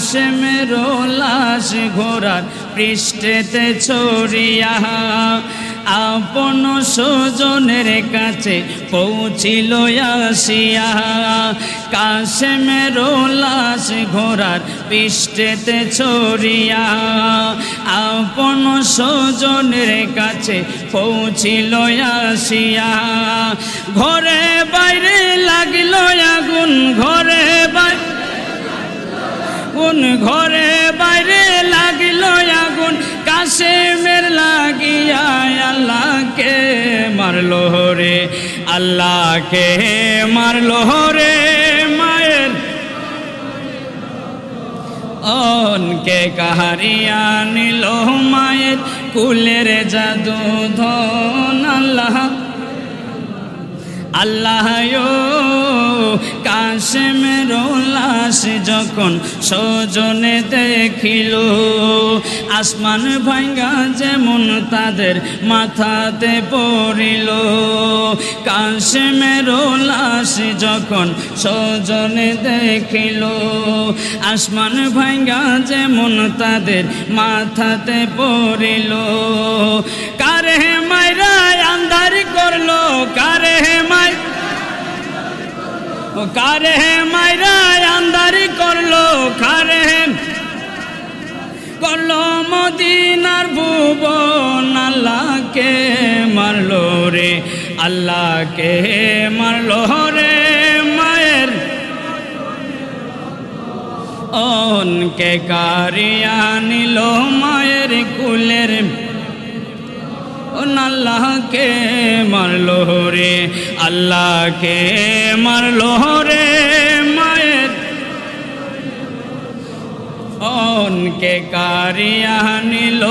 কাশেমের লাশ ঘোড়ার পৃষ্ঠেতে ছড়িয়া আপন স্বজনের কাছে পৌঁছিল আসিয়া কাশেমের লাশ ঘোড়ার পৃষ্ঠেতে ছড়িয়া আপন স্বজনের কাছে পৌঁছিল আসিয়া ঘরে বাইরে লাগিল আগুন ঘরে ঘরে বাইরে লাগিল আগুন কাশেমের লাগিয়া আল্লাহকে মারলো রে আল্লাহকে মারলো রে মায়ের অনকে কাহারিয়া নিল মায়ের কুলের জাদু ধন আল্লাহ আল্লাহ কাশেমের লাশ যখন স্বজনে দেখিল আসমান ভাঙ্গা যেমন তাদের মাথাতে পড়িল কাশেমের লাশ যখন স্বজনে দেখিল আসমান ভাঙ্গা যেমন তাদের মাথাতে পড়িল কারে মাইরা আন্ধার করলো কারে মাইরা আন্দারি করলো কারে করলো মদিনার ভুবন আল্লাহকে মারলো রে আল্লাহকে মারলো রে মায়ের অনকে কারিয়া নিল মায়ের কুলের আল্লাহকে মারলো রে আল্লাহকে মারলো রে মায়ের অনকে কারিয়া নিল